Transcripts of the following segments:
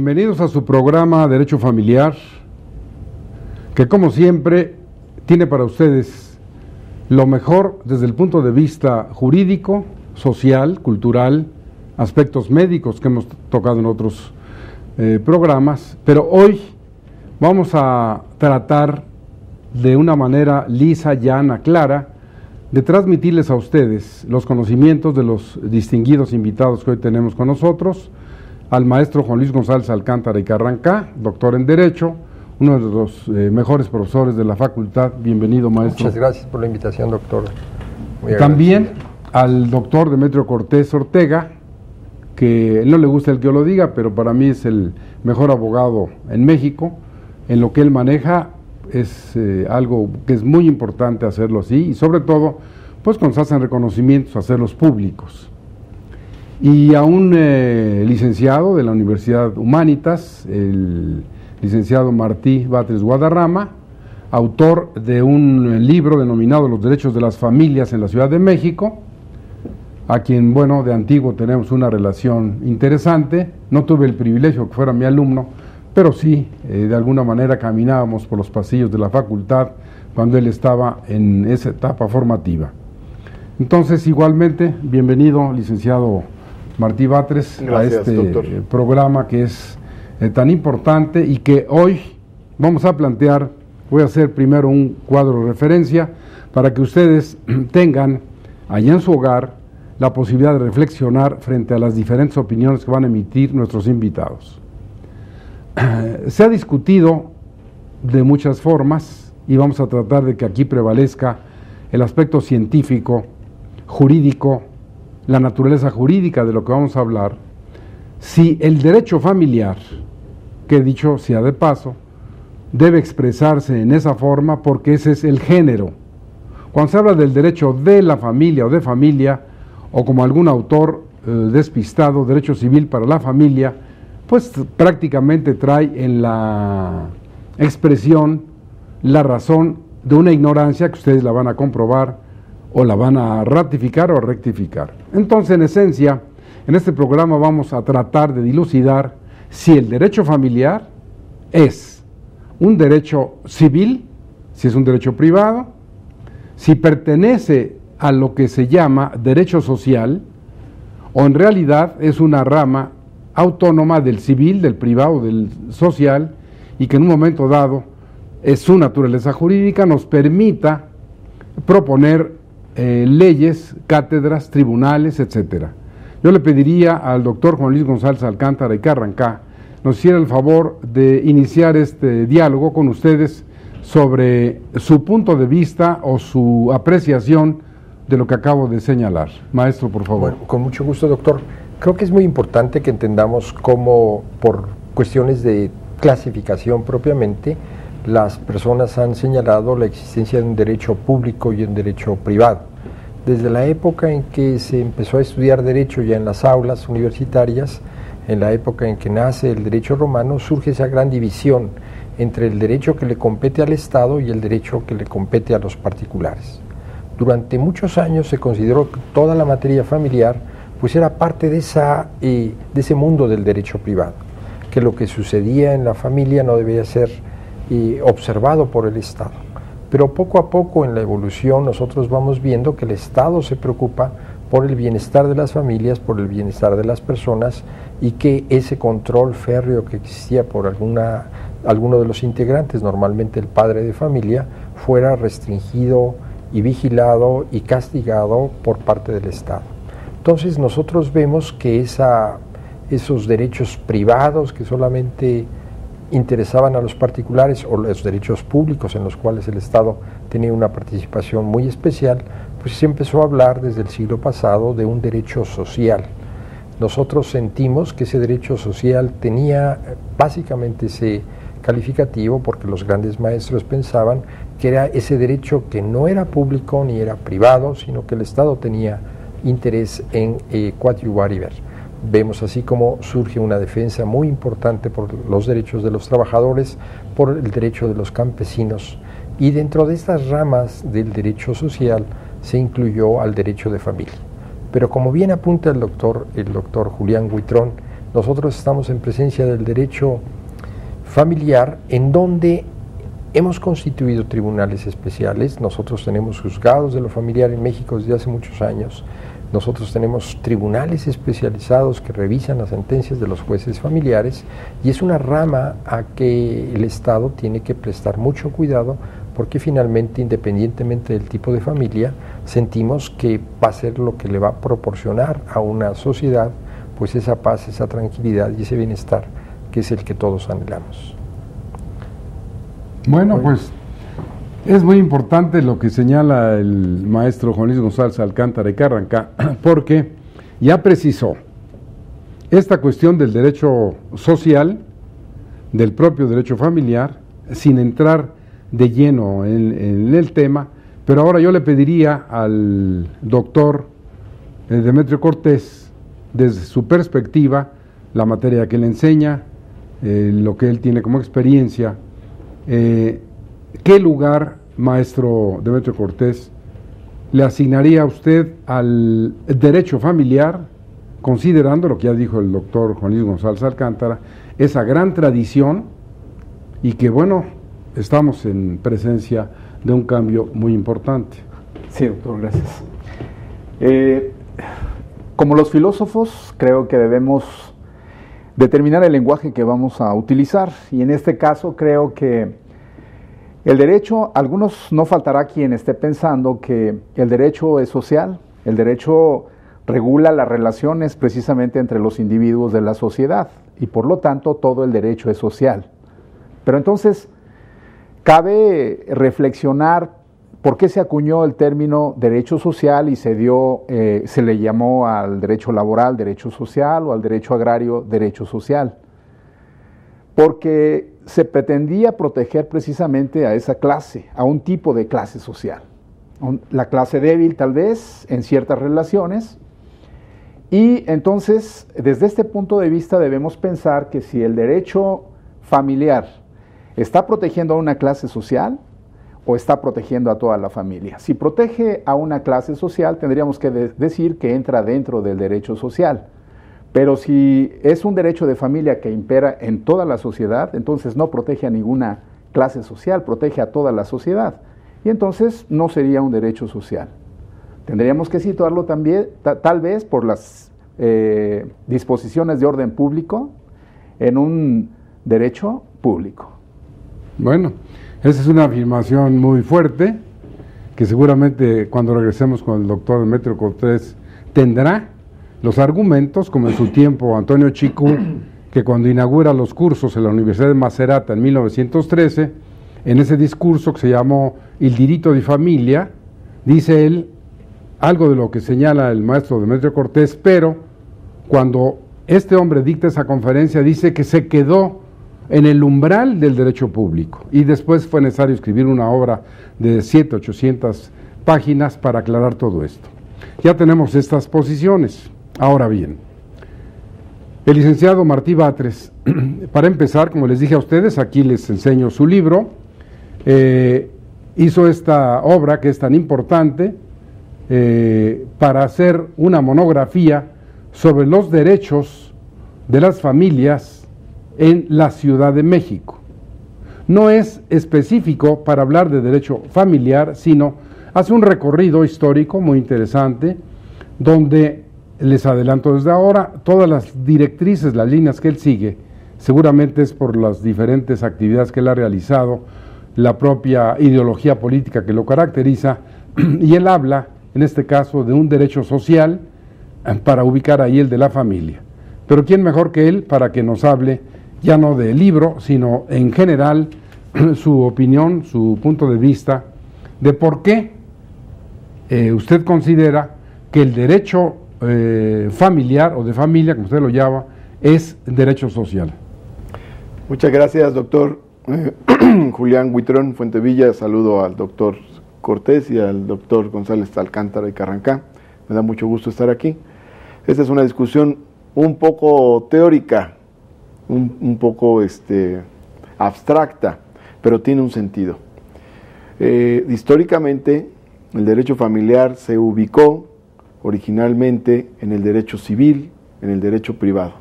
Bienvenidos a su programa Derecho Familiar, que como siempre tiene para ustedes lo mejor desde el punto de vista jurídico, social, cultural, aspectos médicos que hemos tocado en otros programas, pero hoy vamos a tratar de una manera lisa, llana, clara, de transmitirles a ustedes los conocimientos de los distinguidos invitados que hoy tenemos con nosotros, al maestro Juan Luis González Alcántara y Carrancá, doctor en Derecho, uno de los mejores profesores de la facultad. Bienvenido, maestro. Muchas gracias por la invitación, doctor. También al doctor Demetrio Cortés Ortega, que no le gusta el que yo lo diga, pero para mí es el mejor abogado en México. En lo que él maneja es algo que es muy importante hacerlo así, y sobre todo, pues cuando se hacen reconocimientos, hacerlos públicos. Y a un licenciado de la Universidad Humanitas, el licenciado Martí Batres Guadarrama, autor de un libro denominado Los Derechos de las Familias en la Ciudad de México, a quien, bueno, de antiguo tenemos una relación interesante. No tuve el privilegio que fuera mi alumno, pero sí, de alguna manera caminábamos por los pasillos de la facultad cuando él estaba en esa etapa formativa. Entonces, igualmente, bienvenido, licenciado Martí Batres. Gracias, a este programa que es tan importante y que hoy vamos a plantear. Voy a hacer primero un cuadro de referencia para que ustedes tengan allá en su hogar la posibilidad de reflexionar frente a las diferentes opiniones que van a emitir nuestros invitados. Se ha discutido de muchas formas y vamos a tratar de que aquí prevalezca el aspecto científico, jurídico, la naturaleza jurídica de lo que vamos a hablar, si el derecho familiar, que dicho sea de paso, debe expresarse en esa forma porque ese es el género. Cuando se habla del derecho de la familia o de familia, o como algún autor despistado, derecho civil para la familia, pues prácticamente trae en la expresión la razón de una ignorancia que ustedes la van a comprobar o la van a ratificar o rectificar. Entonces, en esencia, en este programa vamos a tratar de dilucidar si el derecho familiar es un derecho civil, si es un derecho privado, si pertenece a lo que se llama derecho social, o en realidad es una rama autónoma del civil, del privado, del social, y que en un momento dado su naturaleza jurídica nos permita proponer leyes, cátedras, tribunales, etcétera. Yo le pediría al doctor Juan Luis González Alcántara y Carrancá nos hiciera el favor de iniciar este diálogo con ustedes sobre su punto de vista o su apreciación de lo que acabo de señalar. Maestro, por favor. Bueno, con mucho gusto, doctor. Creo que es muy importante que entendamos cómo, por cuestiones de clasificación propiamente, las personas han señalado la existencia de un derecho público y un derecho privado. Desde la época en que se empezó a estudiar derecho ya en las aulas universitarias, en la época en que nace el derecho romano, surge esa gran división entre el derecho que le compete al Estado y el derecho que le compete a los particulares. Durante muchos años se consideró que toda la materia familiar pues era parte de ese mundo del derecho privado, que lo que sucedía en la familia no debía ser observado por el Estado. Pero poco a poco en la evolución nosotros vamos viendo que el Estado se preocupa por el bienestar de las familias, por el bienestar de las personas, y que ese control férreo que existía por alguno de los integrantes, normalmente el padre de familia, fuera restringido y vigilado y castigado por parte del Estado. Entonces nosotros vemos que esos derechos privados que solamente interesaban a los particulares, o los derechos públicos en los cuales el Estado tenía una participación muy especial, pues se empezó a hablar desde el siglo pasado de un derecho social. Nosotros sentimos que ese derecho social tenía básicamente ese calificativo porque los grandes maestros pensaban que era ese derecho que no era público ni era privado, sino que el Estado tenía interés en coadyuvar y ver. Vemos así como surge una defensa muy importante por los derechos de los trabajadores, por el derecho de los campesinos, y dentro de estas ramas del derecho social se incluyó al derecho de familia. Pero como bien apunta el doctor Julián Huitrón, nosotros estamos en presencia del derecho familiar, en donde hemos constituido tribunales especiales. Nosotros tenemos juzgados de lo familiar en México desde hace muchos años. Nosotros tenemos tribunales especializados que revisan las sentencias de los jueces familiares, y es una rama a que el Estado tiene que prestar mucho cuidado, porque finalmente, independientemente del tipo de familia, sentimos que va a ser lo que le va a proporcionar a una sociedad pues esa paz, esa tranquilidad y ese bienestar que es el que todos anhelamos. Bueno, pues es muy importante lo que señala el maestro Juan Luis González Alcántara y Carrancá, porque ya precisó esta cuestión del derecho social, del propio derecho familiar, sin entrar de lleno en el tema, pero ahora yo le pediría al doctor Demetrio Cortés, desde su perspectiva, la materia que le enseña, lo que él tiene como experiencia, ¿qué lugar, maestro Demetrio Cortés, le asignaría a usted al derecho familiar, considerando lo que ya dijo el doctor Juan Luis González Alcántara, esa gran tradición, y que bueno, estamos en presencia de un cambio muy importante? Sí, doctor, gracias. Como los filósofos, creo que debemos determinar el lenguaje que vamos a utilizar, y en este caso creo que el derecho, algunos no faltará quien esté pensando que el derecho es social, el derecho regula las relaciones precisamente entre los individuos de la sociedad, y por lo tanto todo el derecho es social. Pero entonces cabe reflexionar por qué se acuñó el término derecho social y se le llamó al derecho laboral derecho social, o al derecho agrario derecho social. Porque se pretendía proteger precisamente a esa clase, a un tipo de clase social. La clase débil tal vez en ciertas relaciones, y entonces desde este punto de vista debemos pensar que si el derecho familiar está protegiendo a una clase social o está protegiendo a toda la familia. Si protege a una clase social, tendríamos que decir que entra dentro del derecho social. Pero si es un derecho de familia que impera en toda la sociedad, entonces no protege a ninguna clase social, protege a toda la sociedad. Y entonces no sería un derecho social. Tendríamos que situarlo también, tal vez por las disposiciones de orden público, en un derecho público. Bueno, esa es una afirmación muy fuerte, que seguramente cuando regresemos con el doctor Demetrio Cortés tendrá los argumentos, como en su tiempo Antonio Chicú, que cuando inaugura los cursos en la Universidad de Macerata en 1913, en ese discurso que se llamó Il diritto di famiglia, dice él algo de lo que señala el maestro Demetrio Cortés, pero cuando este hombre dicta esa conferencia dice que se quedó en el umbral del derecho público, y después fue necesario escribir una obra de 700-800 páginas para aclarar todo esto. Ya tenemos estas posiciones. Ahora bien, el licenciado Martí Batres, para empezar, como les dije a ustedes, aquí les enseño su libro, hizo esta obra que es tan importante para hacer una monografía sobre los derechos de las familias en la Ciudad de México. No es específico para hablar de derecho familiar, sino hace un recorrido histórico muy interesante, donde les adelanto desde ahora, todas las directrices, las líneas que él sigue, seguramente es por las diferentes actividades que él ha realizado, la propia ideología política que lo caracteriza, y él habla, en este caso, de un derecho social para ubicar ahí el de la familia. Pero ¿quién mejor que él para que nos hable ya no del libro, sino en general su opinión, su punto de vista de por qué usted considera que el derecho familiar o de familia, como usted lo llama, es derecho social? Muchas gracias, doctor Julián Huitrón Fuentevilla. Saludo al doctor Cortés y al doctor González Alcántara y Carrancá. Me da mucho gusto estar aquí. Esta es una discusión un poco teórica, un poco abstracta, pero tiene un sentido. Históricamente, el derecho familiar se ubicó originalmente en el derecho civil, en el derecho privado.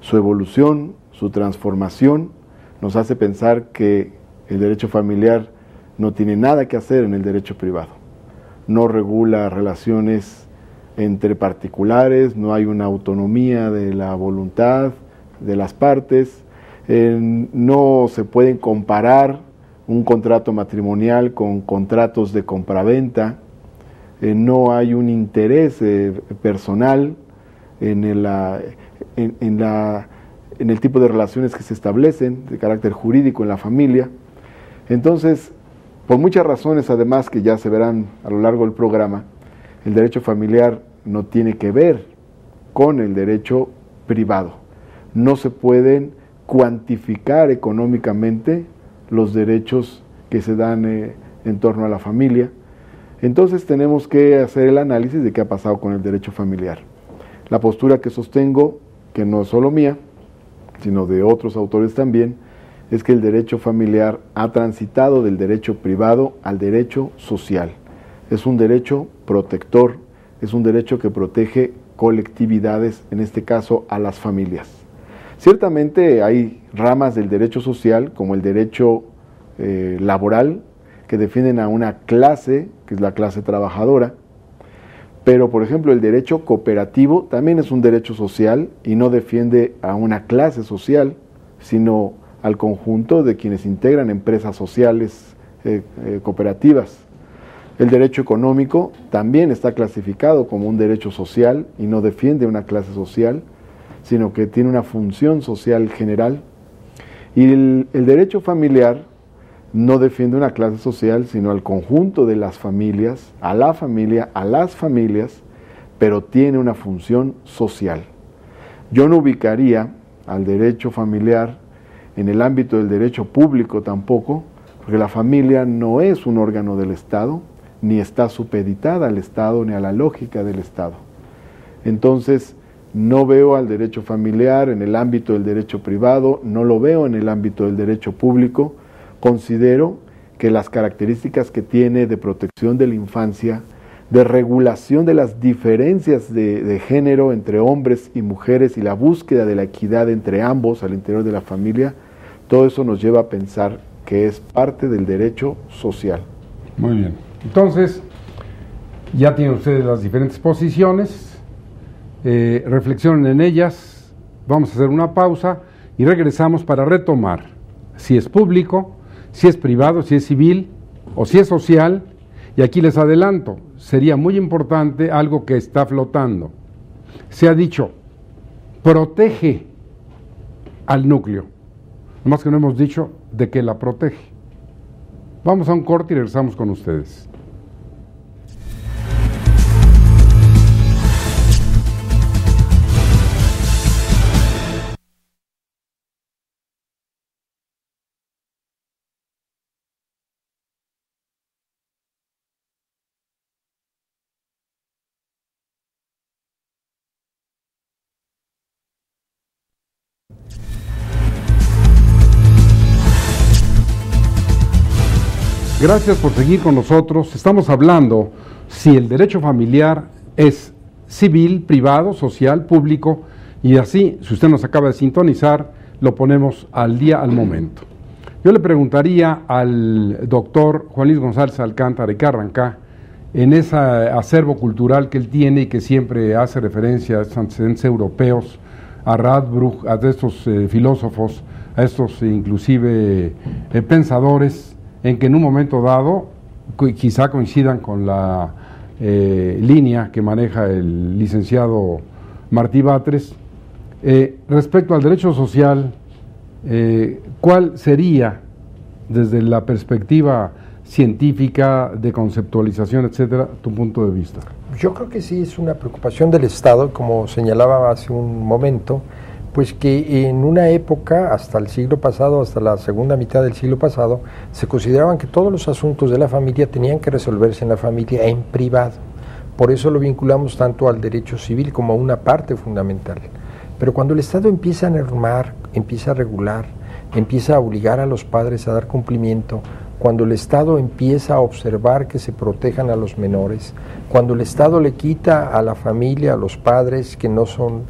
su evolución, su transformación, nos hace pensar que el derecho familiar no tiene nada que hacer en el derecho privado. No regula relaciones entre particulares, no hay una autonomía de la voluntad de las partes, no se pueden comparar un contrato matrimonial con contratos de compraventa, no hay un interés personal en el tipo de relaciones que se establecen de carácter jurídico en la familia. Entonces, por muchas razones, además, que ya se verán a lo largo del programa, el derecho familiar no tiene que ver con el derecho privado. No se pueden cuantificar económicamente los derechos que se dan en torno a la familia. Entonces tenemos que hacer el análisis de qué ha pasado con el derecho familiar. La postura que sostengo, que no es solo mía, sino de otros autores también, es que el derecho familiar ha transitado del derecho privado al derecho social. Es un derecho protector, es un derecho que protege colectividades, en este caso a las familias. Ciertamente hay ramas del derecho social, como el derecho laboral, que defienden a una clase, que es la clase trabajadora, pero por ejemplo el derecho cooperativo también es un derecho social y no defiende a una clase social, sino al conjunto de quienes integran empresas sociales cooperativas. El derecho económico también está clasificado como un derecho social y no defiende una clase social, sino que tiene una función social general. Y el derecho familiar no defiende una clase social, sino al conjunto de las familias, a la familia, a las familias, pero tiene una función social. Yo no ubicaría al derecho familiar en el ámbito del derecho público tampoco, porque la familia no es un órgano del Estado, ni está supeditada al Estado, ni a la lógica del Estado. Entonces, no veo al derecho familiar en el ámbito del derecho privado, no lo veo en el ámbito del derecho público. Considero que las características que tiene de protección de la infancia, de regulación de las diferencias de género entre hombres y mujeres y la búsqueda de la equidad entre ambos al interior de la familia, todo eso nos lleva a pensar que es parte del derecho social. Muy bien. Entonces, ya tienen ustedes las diferentes posiciones, reflexionen en ellas, vamos a hacer una pausa y regresamos para retomar si es público, si es privado, si es civil o si es social. Y aquí les adelanto, sería muy importante algo que está flotando. Se ha dicho, protege al núcleo, nomás que no hemos dicho de qué la protege. Vamos a un corte y regresamos con ustedes. Gracias por seguir con nosotros. Estamos hablando si el derecho familiar es civil, privado, social, público, y así, si usted nos acaba de sintonizar, lo ponemos al día, al momento. Yo le preguntaría al doctor Juan Luis González Alcántara y Carrancá, en ese acervo cultural que él tiene y que siempre hace referencia a estos antecedentes europeos, a Radbruch, a estos filósofos, a estos inclusive pensadores, en que en un momento dado quizá coincidan con la línea que maneja el licenciado Martí Batres. Respecto al derecho social, ¿cuál sería, desde la perspectiva científica, de conceptualización, etcétera, tu punto de vista? Yo creo que sí es una preocupación del Estado, como señalaba hace un momento, pues que en una época, hasta el siglo pasado, hasta la segunda mitad del siglo pasado, se consideraban que todos los asuntos de la familia tenían que resolverse en la familia en privado. Por eso lo vinculamos tanto al derecho civil como a una parte fundamental. Pero cuando el Estado empieza a normar, empieza a regular, empieza a obligar a los padres a dar cumplimiento, cuando el Estado empieza a observar que se protejan a los menores, cuando el Estado le quita a la familia, a los padres que no son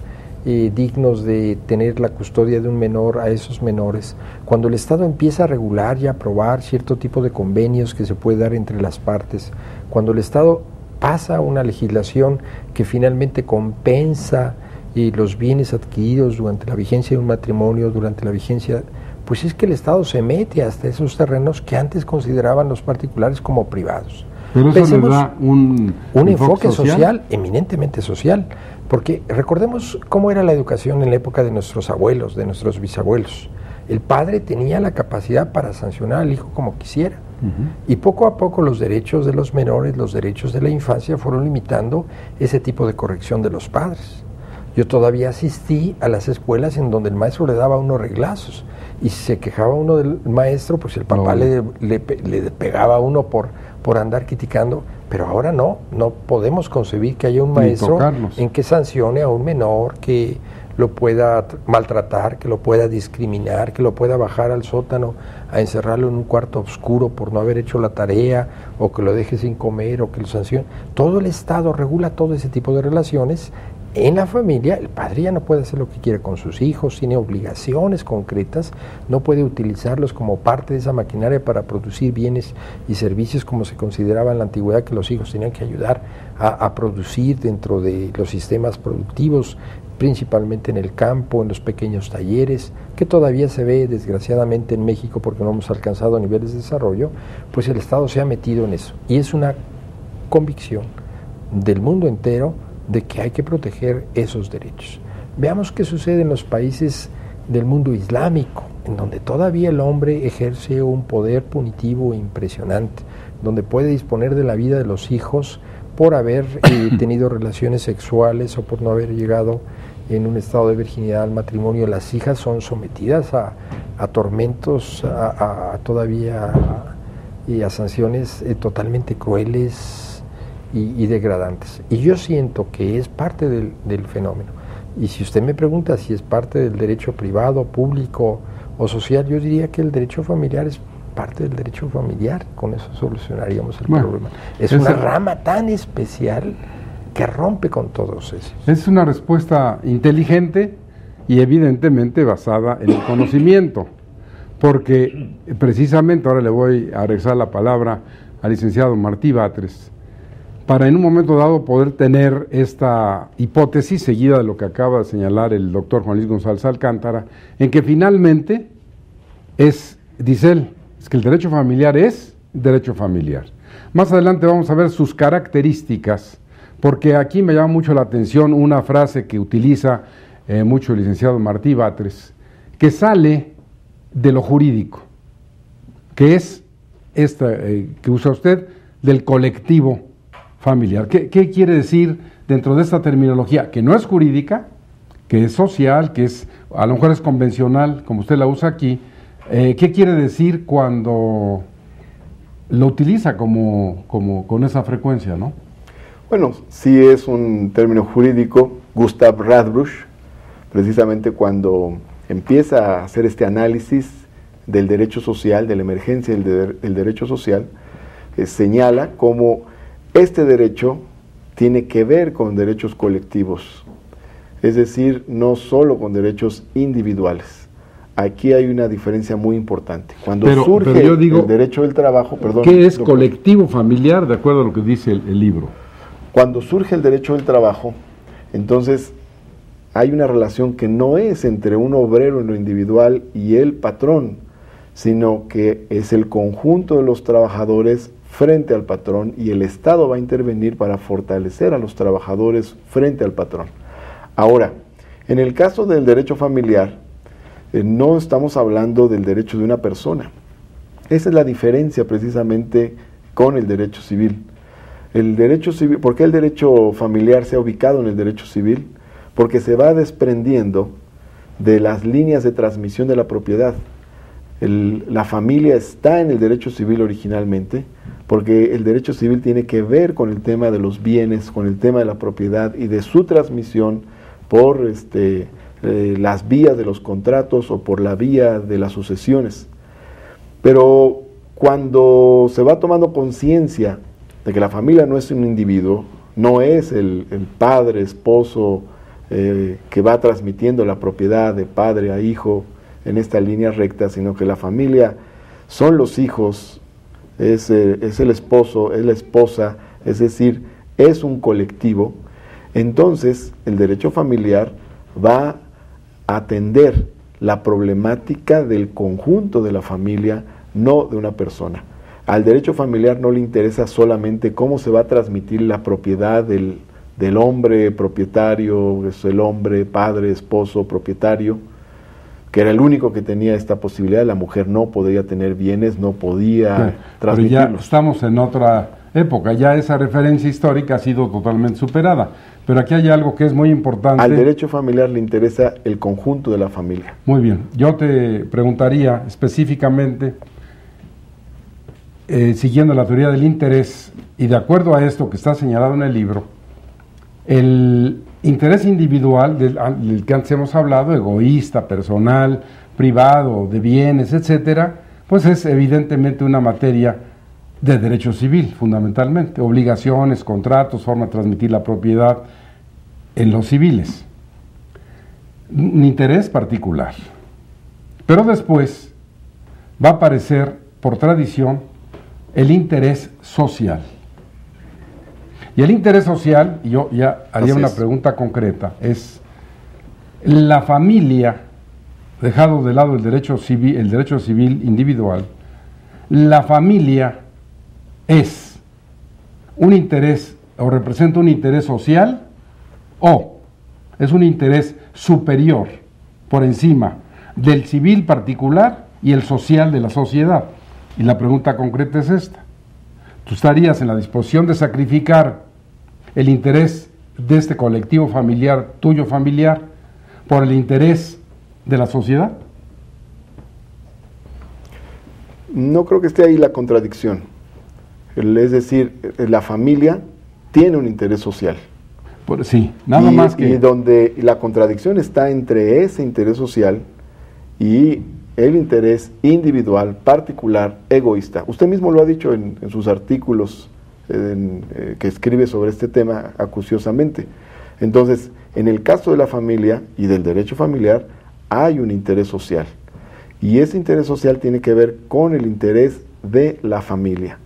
dignos de tener la custodia de un menor a esos menores, cuando el Estado empieza a regular y a aprobar cierto tipo de convenios que se puede dar entre las partes, cuando el Estado pasa una legislación que finalmente compensa los bienes adquiridos durante la vigencia de un matrimonio, durante la vigencia, pues es que el Estado se mete hasta esos terrenos que antes consideraban los particulares como privados. Pero eso le da un enfoque social, eminentemente social, porque recordemos cómo era la educación en la época de nuestros abuelos, de nuestros bisabuelos. El padre tenía la capacidad para sancionar al hijo como quisiera. Y poco a poco los derechos de los menores, los derechos de la infancia fueron limitando ese tipo de corrección de los padres. Yo todavía asistí a las escuelas en donde el maestro le daba unos reglazos y si se quejaba uno del maestro, pues el papá le pegaba a uno por andar criticando, pero ahora no podemos concebir que haya un maestro en que sancione a un menor, que lo pueda maltratar, que lo pueda discriminar, que lo pueda bajar al sótano a encerrarlo en un cuarto oscuro por no haber hecho la tarea, o que lo deje sin comer, o que lo sancione. Todo el Estado regula todo ese tipo de relaciones. En la familia, el padre ya no puede hacer lo que quiere con sus hijos, tiene obligaciones concretas, no puede utilizarlos como parte de esa maquinaria para producir bienes y servicios como se consideraba en la antigüedad, que los hijos tenían que ayudar a producir dentro de los sistemas productivos, principalmente en el campo, en los pequeños talleres, que todavía se ve desgraciadamente en México porque no hemos alcanzado niveles de desarrollo. Pues el Estado se ha metido en eso y es una convicción del mundo entero de que hay que proteger esos derechos. Veamos qué sucede en los países del mundo islámico, en donde todavía el hombre ejerce un poder punitivo impresionante, donde puede disponer de la vida de los hijos por haber tenido relaciones sexuales o por no haber llegado en un estado de virginidad al matrimonio. Las hijas son sometidas a tormentos, todavía y a sanciones totalmente crueles y degradantes. Y yo siento que es parte del fenómeno. Y si usted me pregunta si es parte del derecho privado, público o social, yo diría que el derecho familiar es parte del derecho familiar. Con eso solucionaríamos el problema. Es una rama tan especial que rompe con todos esos. Es una respuesta inteligente y evidentemente basada en el conocimiento, porque precisamente ahora le voy a regresar la palabra al licenciado Martí Batres, para en un momento dado poder tener esta hipótesis seguida de lo que acaba de señalar el doctor Juan Luis González Alcántara, en que finalmente dice él, es que el derecho familiar es derecho familiar. Más adelante vamos a ver sus características, porque aquí me llama mucho la atención una frase que utiliza mucho el licenciado Martí Batres, que sale de lo jurídico, que es esta que usa usted, del colectivo familiar. ¿Qué quiere decir dentro de esta terminología? Que no es jurídica, que es social, que es a lo mejor es convencional, como usted la usa aquí. ¿Qué quiere decir cuando lo utiliza con esa frecuencia, no? Bueno, sí es un término jurídico. Gustav Radbruch, precisamente cuando empieza a hacer este análisis del derecho social, de la emergencia del derecho social, señala cómo este derecho tiene que ver con derechos colectivos, es decir, no solo con derechos individuales. Aquí hay una diferencia muy importante. Cuando surge el derecho del trabajo, ¿qué es colectivo familiar de acuerdo a lo que dice el libro? Cuando surge el derecho del trabajo, entonces hay una relación que no es entre un obrero en lo individual y el patrón, sino que es el conjunto de los trabajadores frente al patrón, y el Estado va a intervenir para fortalecer a los trabajadores frente al patrón. Ahora, en el caso del derecho familiar, no estamos hablando del derecho de una persona. Esa es la diferencia precisamente con el derecho civil. El derecho civil, ¿por qué el derecho familiar se ha ubicado en el derecho civil? Porque se va desprendiendo de las líneas de transmisión de la propiedad. La familia está en el derecho civil originalmente, porque el derecho civil tiene que ver con el tema de los bienes, con el tema de la propiedad y de su transmisión por las vías de los contratos o por la vía de las sucesiones. Pero cuando se va tomando conciencia de que la familia no es un individuo, no es el padre, esposo, que va transmitiendo la propiedad de padre a hijo en esta línea recta, sino que la familia son los hijos, es el esposo, es la esposa, es decir, es un colectivo. Entonces el derecho familiar va a atender la problemática del conjunto de la familia, no de una persona. Al derecho familiar no le interesa solamente cómo se va a transmitir la propiedad del hombre propietario, es el hombre, padre, esposo, propietario, que era el único que tenía esta posibilidad. La mujer no podía tener bienes, no podía transmitirlos. Pero ya estamos en otra época, ya esa referencia histórica ha sido totalmente superada. Pero aquí hay algo que es muy importante. Al derecho familiar le interesa el conjunto de la familia. Muy bien, yo te preguntaría específicamente, siguiendo la teoría del interés, y de acuerdo a esto que está señalado en el libro, el interés individual del que antes hemos hablado, egoísta, personal, privado, de bienes, etcétera, pues es evidentemente una materia de derecho civil, fundamentalmente, obligaciones, contratos, forma de transmitir la propiedad en los civiles. Un interés particular. Pero después va a aparecer, por tradición, el interés social. Y el interés social, y yo ya haría una pregunta concreta, es la familia, dejado de lado el derecho civil individual, la familia es un interés o representa un interés social o es un interés superior por encima del civil particular y el social de la sociedad. Y la pregunta concreta es esta: ¿tú estarías en la disposición de sacrificar el interés de este colectivo familiar, tuyo familiar, por el interés de la sociedad? No creo que esté ahí la contradicción. Es decir, la familia tiene un interés social. Sí, nada más que... Y donde la contradicción está entre ese interés social y el interés individual, particular, egoísta. Usted mismo lo ha dicho en sus artículos que escribe sobre este tema acuciosamente. Entonces, en el caso de la familia y del derecho familiar, hay un interés social. Y ese interés social tiene que ver con el interés de la familia.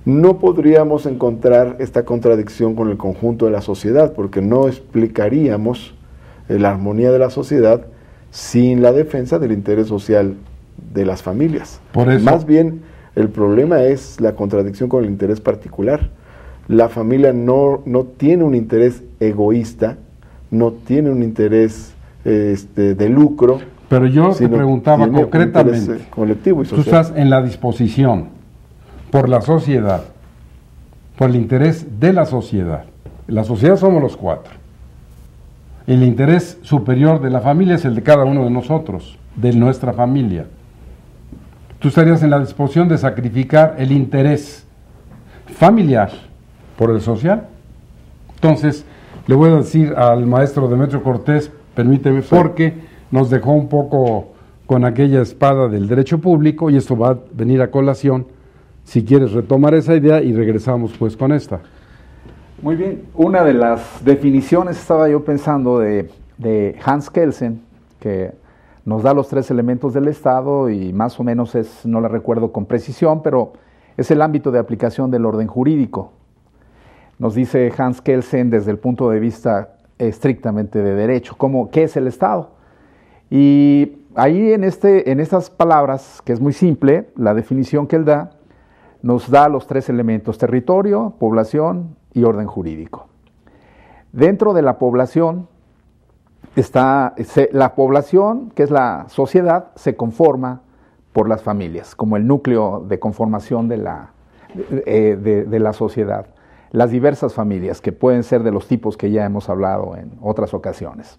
No podríamos encontrar esta contradicción con el conjunto de la sociedad, porque no explicaríamos la armonía de la sociedad sin la defensa del interés social de las familias. Por eso, más bien, el problema es la contradicción con el interés particular. La familia no tiene un interés egoísta, no tiene un interés de lucro. Pero yo te preguntaba concretamente, colectivo y social. Tú estás en la disposición por la sociedad, por el interés de la sociedad. La sociedad somos los cuatro. El interés superior de la familia es el de cada uno de nosotros, de nuestra familia. ¿Tú estarías en la disposición de sacrificar el interés familiar por el social? Entonces, le voy a decir al maestro Demetrio Cortés, permíteme, porque nos dejó un poco con aquella espada del derecho público, y esto va a venir a colación, si quieres retomar esa idea, y regresamos pues con esta. Muy bien, una de las definiciones estaba yo pensando de Hans Kelsen, que nos da los tres elementos del Estado, y más o menos no la recuerdo con precisión, pero es el ámbito de aplicación del orden jurídico. Nos dice Hans Kelsen desde el punto de vista estrictamente de derecho, ¿qué es el Estado? Y ahí en estas palabras, que es muy simple, la definición que él da, nos da los tres elementos: territorio, población y orden jurídico. Dentro de la población la población, que es la sociedad, se conforma por las familias, como el núcleo de conformación de la sociedad. Las diversas familias, que pueden ser de los tipos que ya hemos hablado en otras ocasiones.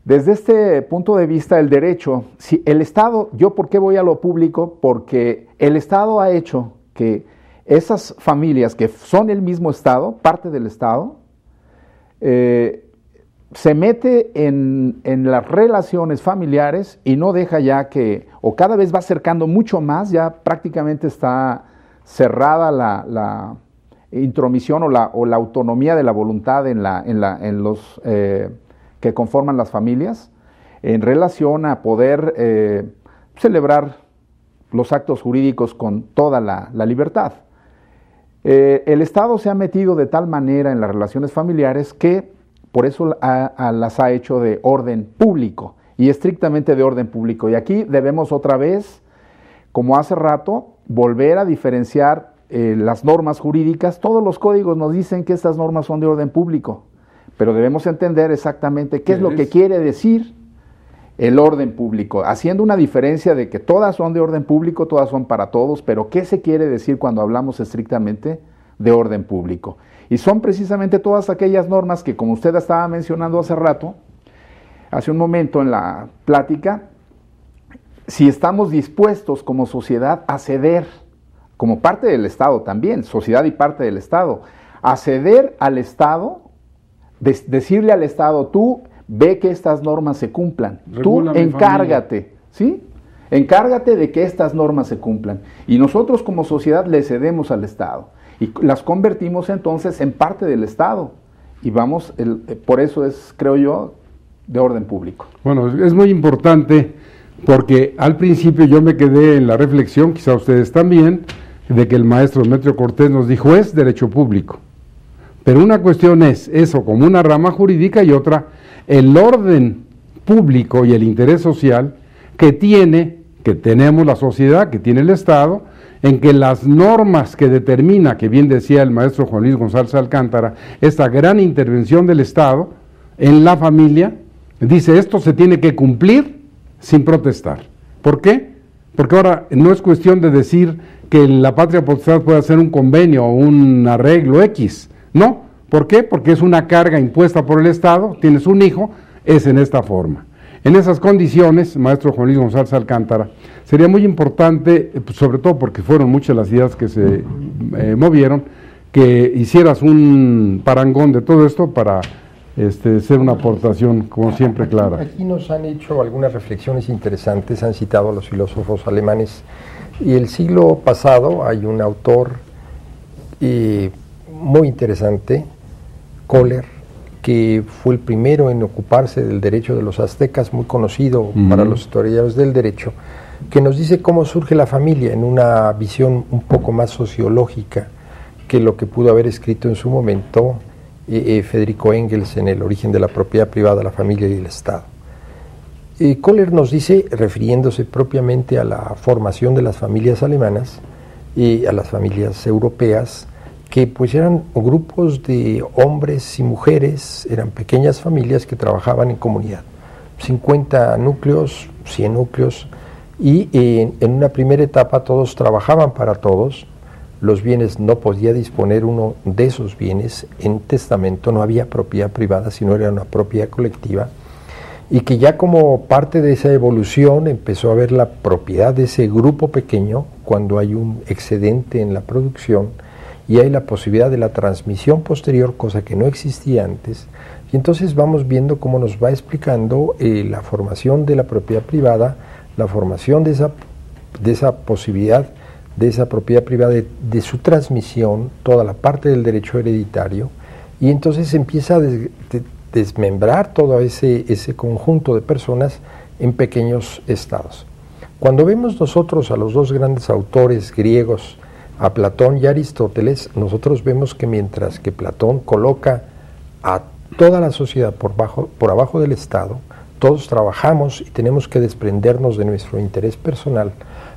Desde este punto de vista, el derecho, si el Estado, ¿yo por qué voy a lo público? Porque el Estado ha hecho que esas familias que son el mismo Estado, parte del Estado, se mete en las relaciones familiares y no deja ya o cada vez va acercando mucho más, ya prácticamente está cerrada intromisión o la autonomía de la voluntad en los que conforman las familias en relación a poder celebrar los actos jurídicos con toda la libertad. El Estado se ha metido de tal manera en las relaciones familiares que por eso las ha hecho de orden público y estrictamente de orden público. Y aquí debemos otra vez, como hace rato, volver a diferenciar las normas jurídicas. Todos los códigos nos dicen que estas normas son de orden público, pero debemos entender exactamente qué es lo que quiere decir el orden público, haciendo una diferencia de que todas son de orden público, todas son para todos, pero ¿qué se quiere decir cuando hablamos estrictamente de orden público? Y son precisamente todas aquellas normas que, como usted estaba mencionando hace rato, hace un momento en la plática, si estamos dispuestos como sociedad a ceder, como parte del Estado también, sociedad y parte del Estado, a ceder al Estado, decirle al Estado, tú ve que estas normas se cumplan, tú encárgate, ¿sí? Encárgate de que estas normas se cumplan. Y nosotros como sociedad le cedemos al Estado y las convertimos entonces en parte del Estado. Y vamos, por eso es, creo yo, de orden público. Bueno, es muy importante porque al principio yo me quedé en la reflexión, quizá ustedes también, de que el maestro Demetrio Cortés nos dijo es derecho público. Pero una cuestión es eso como una rama jurídica y otra el orden público y el interés social que tenemos la sociedad, que tiene el Estado, en que las normas que determina, que bien decía el maestro Juan Luis González Alcántara, esta gran intervención del Estado en la familia, dice esto se tiene que cumplir sin protestar. ¿Por qué? Porque ahora no es cuestión de decir que la patria potestad puede hacer un convenio o un arreglo X, no. ¿Por qué? Porque es una carga impuesta por el Estado, tienes un hijo, es en esta forma. En esas condiciones, maestro Juan Luis González Alcántara, sería muy importante, sobre todo porque fueron muchas las ideas que se movieron, que hicieras un parangón de todo esto para ser una aportación, como siempre, clara. Aquí nos han hecho algunas reflexiones interesantes, han citado a los filósofos alemanes, y el siglo pasado hay un autor muy interesante, Kohler, que fue el primero en ocuparse del derecho de los aztecas, muy conocido para los historiadores del derecho, que nos dice cómo surge la familia en una visión un poco más sociológica que lo que pudo haber escrito en su momento Federico Engels en El origen de la propiedad privada, la familia y el Estado. Kohler nos dice, refiriéndose propiamente a la formación de las familias alemanas y a las familias europeas, que pues eran grupos de hombres y mujeres, eran pequeñas familias que trabajaban en comunidad, 50 núcleos, 100 núcleos, y en una primera etapa todos trabajaban para todos, los bienes no podía disponer uno de esos bienes en testamento, no había propiedad privada, sino era una propiedad colectiva, y que ya como parte de esa evolución empezó a haber la propiedad de ese grupo pequeño cuando hay un excedente en la producción, y hay la posibilidad de la transmisión posterior, cosa que no existía antes, y entonces vamos viendo cómo nos va explicando la formación de la propiedad privada, la formación de esa posibilidad, de esa propiedad privada, de su transmisión, toda la parte del derecho hereditario, y entonces empieza a desmembrar todo ese conjunto de personas en pequeños estados. Cuando vemos nosotros a los dos grandes autores griegos, a Platón y Aristóteles, nosotros vemos que mientras que Platón coloca a toda la sociedad por abajo del Estado, todos trabajamos y tenemos que desprendernos de nuestro interés personal,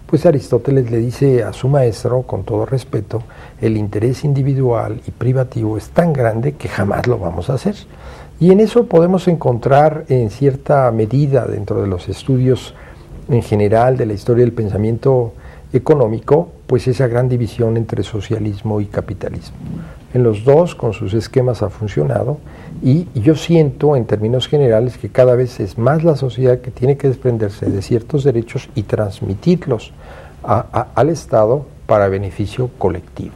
pues Aristóteles le dice a su maestro, con todo respeto, el interés individual y privativo es tan grande que jamás lo vamos a hacer. Y en eso podemos encontrar en cierta medida dentro de los estudios en general de la historia del pensamiento económico, pues esa gran división entre socialismo y capitalismo. En los dos, con sus esquemas, ha funcionado, y yo siento, en términos generales, que cada vez es más la sociedad que tiene que desprenderse de ciertos derechos y transmitirlos al Estado para beneficio colectivo.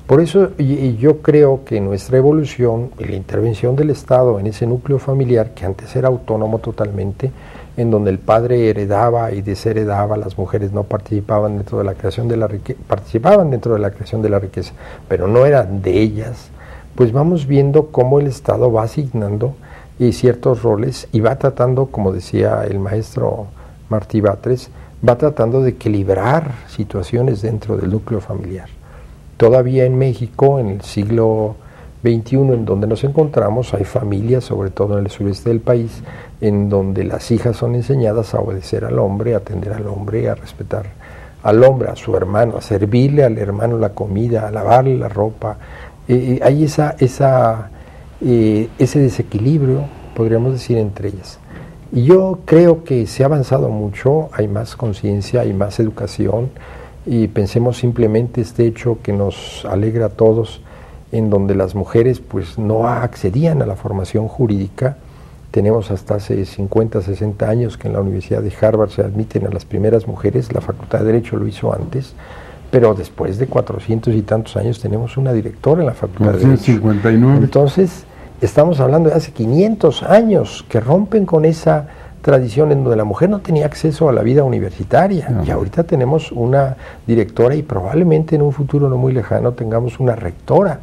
Por eso yo creo que nuestra evolución y la intervención del Estado en ese núcleo familiar, que antes era autónomo totalmente, en donde el padre heredaba y desheredaba, las mujeres no participaban dentro de la creación de la riqueza, participaban dentro de la creación de la riqueza, pero no eran de ellas, pues vamos viendo cómo el Estado va asignando ciertos roles y va tratando, como decía el maestro Martí Batres, va tratando de equilibrar situaciones dentro del núcleo familiar. Todavía en México, en el siglo XXI, en donde nos encontramos, hay familias, sobre todo en el sureste del país, en donde las hijas son enseñadas a obedecer al hombre, a atender al hombre, a respetar al hombre, a su hermano, a servirle al hermano la comida, a lavarle la ropa. Hay ese desequilibrio, podríamos decir, entre ellas. Y yo creo que se ha avanzado mucho, hay más conciencia, hay más educación, y pensemos simplemente este hecho que nos alegra a todos, en donde las mujeres pues no accedían a la formación jurídica. Tenemos hasta hace 50, 60 años que en la Universidad de Harvard se admiten a las primeras mujeres, la Facultad de Derecho lo hizo antes, pero después de 400 y tantos años tenemos una directora en la Facultad de Derecho. 59. Entonces, estamos hablando de hace 500 años que rompen con esa tradición en donde la mujer no tenía acceso a la vida universitaria. Y ahorita tenemos una directora y probablemente en un futuro no muy lejano tengamos una rectora.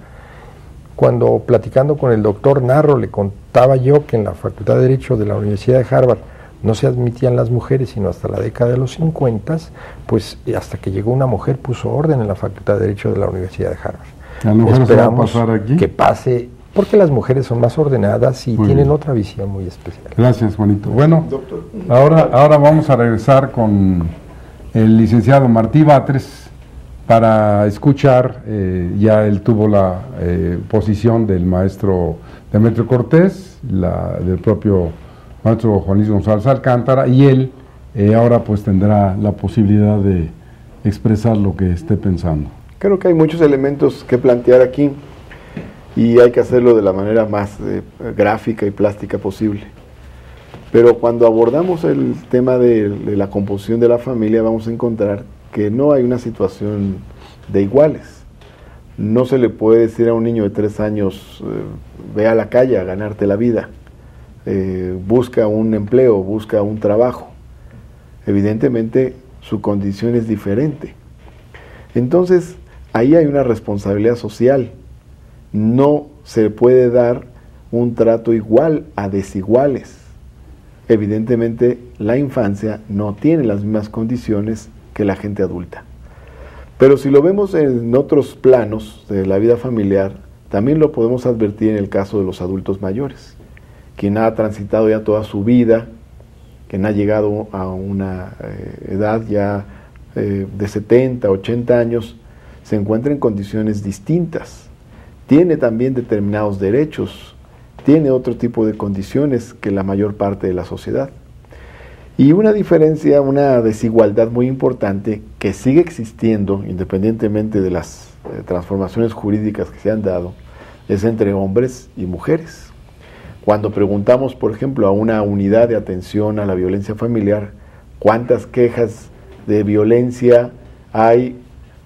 Cuando platicando con el doctor Narro le contaba yo que en la Facultad de Derecho de la Universidad de Harvard no se admitían las mujeres sino hasta la década de los 50, pues hasta que llegó una mujer puso orden en la Facultad de Derecho de la Universidad de Harvard. A lo mejor esperamos se va a pasar aquí. Que pase, porque las mujeres son más ordenadas y Muy tienen bien. otra visión muy especial. Gracias, Juanito. Bueno, Doctor. ahora vamos a regresar con el licenciado Martí Batres para escuchar, ya él tuvo la posición del maestro Demetrio Cortés, la del propio maestro Juan Luis González Alcántara, y él ahora pues tendrá la posibilidad de expresar lo que esté pensando. Creo que hay muchos elementos que plantear aquí y hay que hacerlo de la manera más gráfica y plástica posible. Pero cuando abordamos el tema de la composición de la familia, vamos a encontrar que no hay una situación de iguales. No se le puede decir a un niño de 3 años, ve a la calle a ganarte la vida, busca un empleo, busca un trabajo. Evidentemente su condición es diferente. Entonces, ahí hay una responsabilidad social. No se puede dar un trato igual a desiguales. Evidentemente, la infancia no tiene las mismas condiciones que la gente adulta. Pero si lo vemos en otros planos de la vida familiar, también lo podemos advertir en el caso de los adultos mayores. Quien ha transitado ya toda su vida, quien ha llegado a una edad ya de 70, 80 años, se encuentra en condiciones distintas. Tiene también determinados derechos, tiene otro tipo de condiciones que la mayor parte de la sociedad. Y una diferencia, una desigualdad muy importante que sigue existiendo, independientemente de las transformaciones jurídicas que se han dado, es entre hombres y mujeres. Cuando preguntamos, por ejemplo, a una unidad de atención a la violencia familiar, ¿cuántas quejas de violencia hay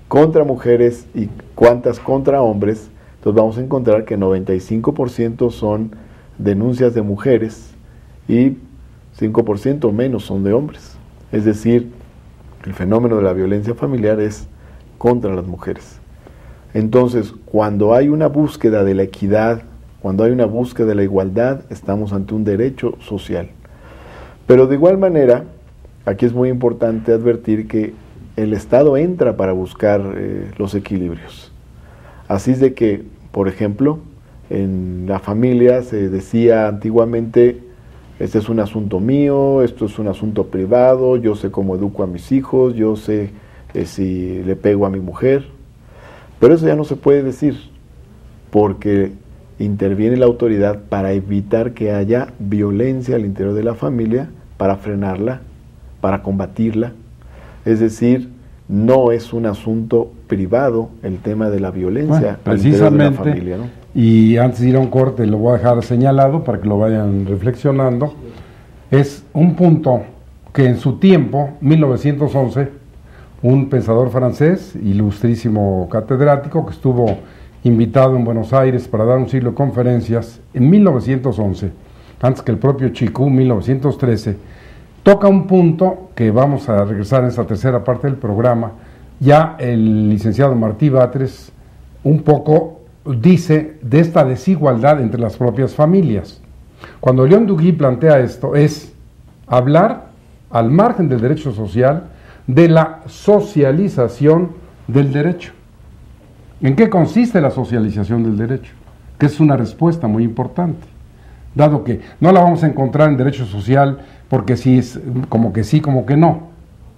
contra mujeres y cuántas contra hombres? Entonces vamos a encontrar que 95% son denuncias de mujeres y 5% menos son de hombres. Es decir, el fenómeno de la violencia familiar es contra las mujeres. Entonces, cuando hay una búsqueda de la equidad, cuando hay una búsqueda de la igualdad, estamos ante un derecho social. Pero de igual manera, aquí es muy importante advertir que el Estado entra para buscar los equilibrios. Así es de que, por ejemplo, en la familia se decía antiguamente, este es un asunto mío, esto es un asunto privado, yo sé cómo educo a mis hijos, yo sé si le pego a mi mujer, pero eso ya no se puede decir, porque interviene la autoridad para evitar que haya violencia al interior de la familia, para frenarla, para combatirla. Es decir, no es un asunto privado el tema de la violencia al interior de la familia, ¿no? Y antes de ir a un corte, lo voy a dejar señalado para que lo vayan reflexionando. Es un punto que en su tiempo, 1911, un pensador francés, ilustrísimo catedrático, que estuvo invitado en Buenos Aires para dar un ciclo de conferencias, en 1911, antes que el propio Chicú, 1913, toca un punto que vamos a regresar en esta tercera parte del programa. Ya el licenciado Martí Batres un poco dice de esta desigualdad entre las propias familias. Cuando León Duguí plantea esto es hablar al margen del derecho social de la socialización del derecho. ¿En qué consiste la socialización del derecho? Que es una respuesta muy importante, dado que no la vamos a encontrar en derecho social porque sí es como que sí, como que no.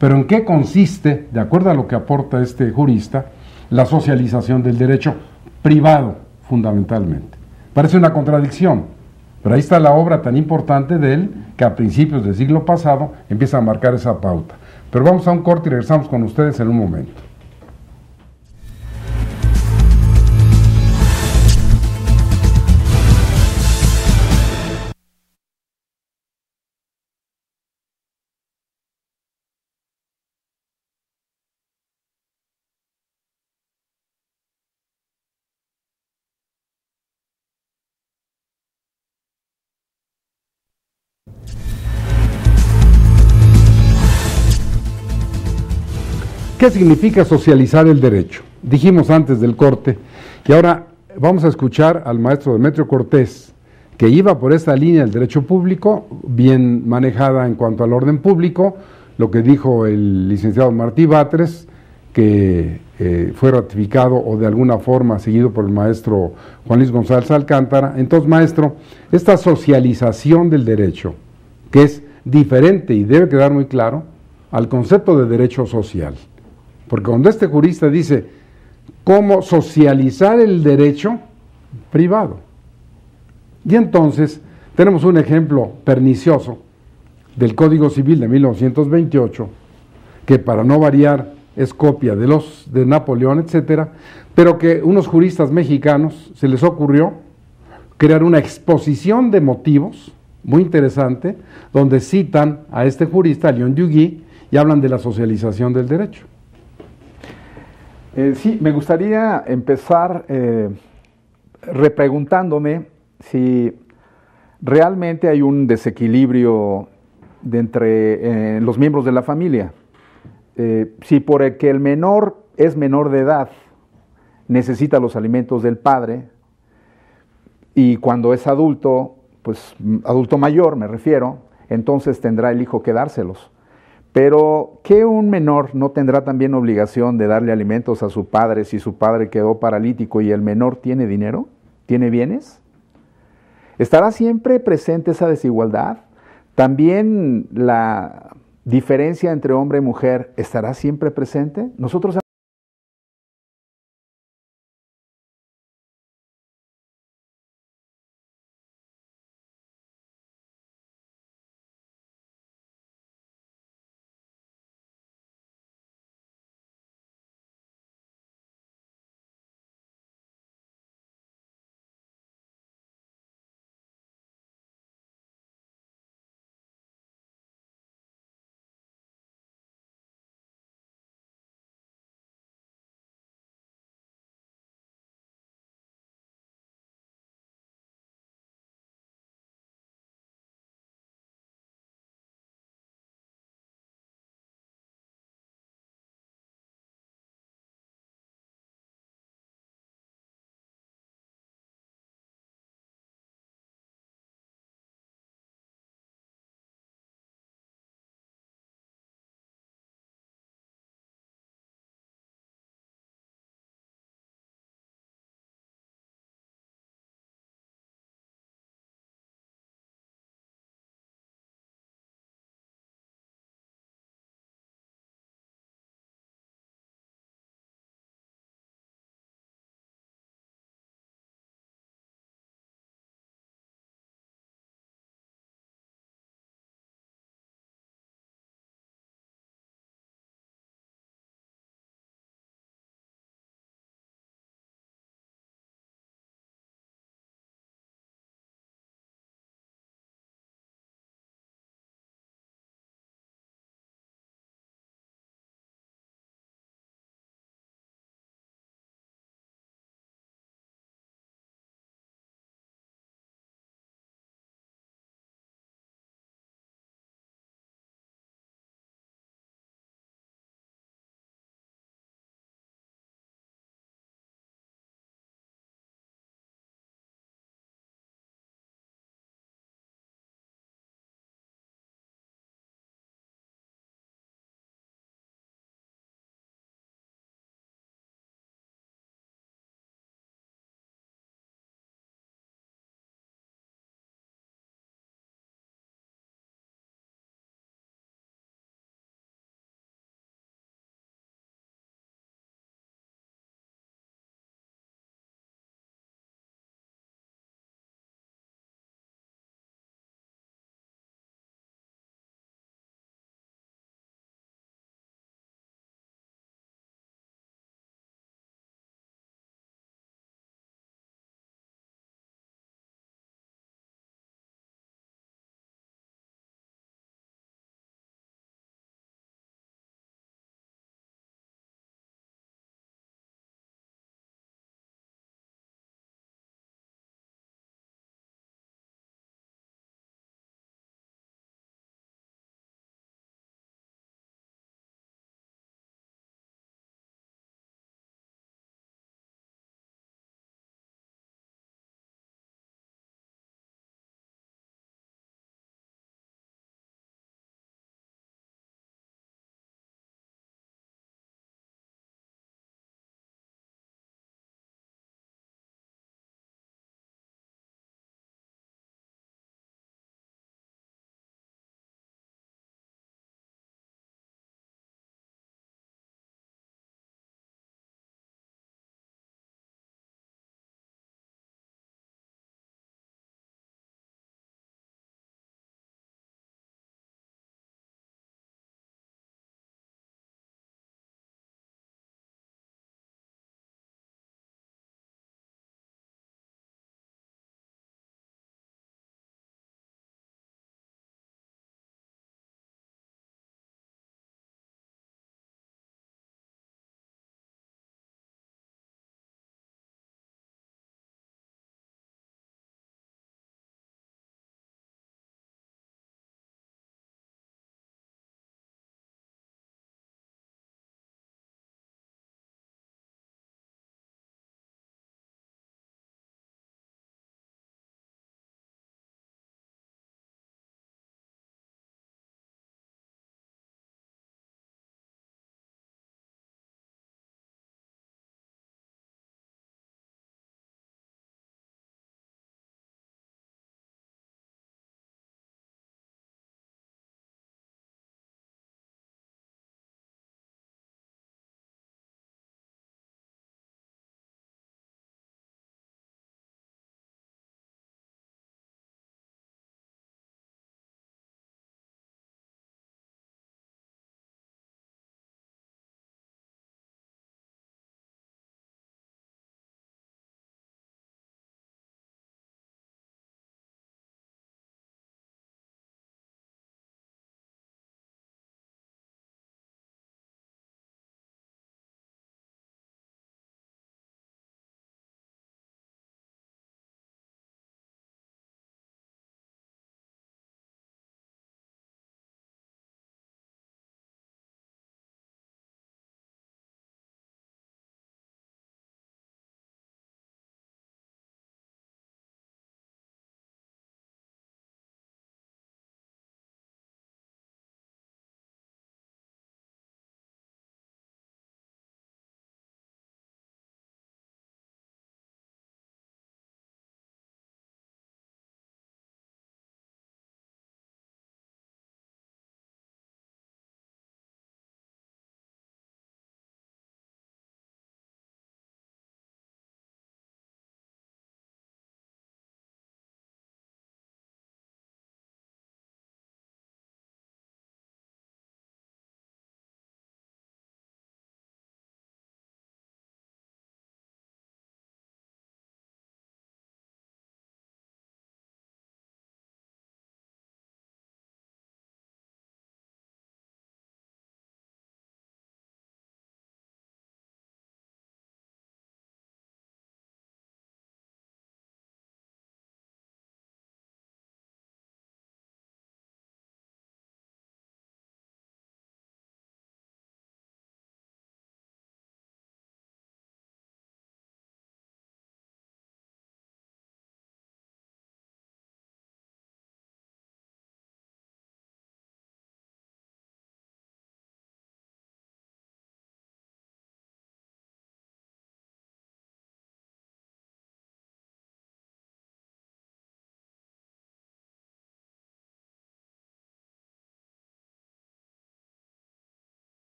Pero ¿en qué consiste, de acuerdo a lo que aporta este jurista, la socialización del derecho privado, fundamentalmente? Parece una contradicción, pero ahí está la obra tan importante de él, que a principios del siglo pasado empieza a marcar esa pauta. Pero vamos a un corte y regresamos con ustedes en un momento. ¿Qué significa socializar el derecho? Dijimos antes del corte, y ahora vamos a escuchar al maestro Demetrio Cortés, que iba por esta línea del derecho público, bien manejada en cuanto al orden público, lo que dijo el licenciado Martí Batres, que fue ratificado o de alguna forma seguido por el maestro Juan Luis González Alcántara. Entonces, maestro, esta socialización del derecho, que es diferente y debe quedar muy claro al concepto de derecho social. Porque cuando este jurista dice cómo socializar el derecho privado, y entonces tenemos un ejemplo pernicioso del Código Civil de 1928, que para no variar es copia de los de Napoleón, etcétera, pero que unos juristas mexicanos se les ocurrió crear una exposición de motivos muy interesante, donde citan a este jurista, a León Duguí, y hablan de la socialización del derecho. Sí, me gustaría empezar repreguntándome si realmente hay un desequilibrio entre los miembros de la familia. Si por el que el menor es menor de edad, necesita los alimentos del padre, y cuando es adulto, pues adulto mayor me refiero, entonces tendrá el hijo que dárselos. Pero, ¿qué un menor no tendrá también obligación de darle alimentos a su padre si su padre quedó paralítico y el menor tiene dinero? ¿Tiene bienes? ¿Estará siempre presente esa desigualdad? ¿También la diferencia entre hombre y mujer estará siempre presente? Nosotros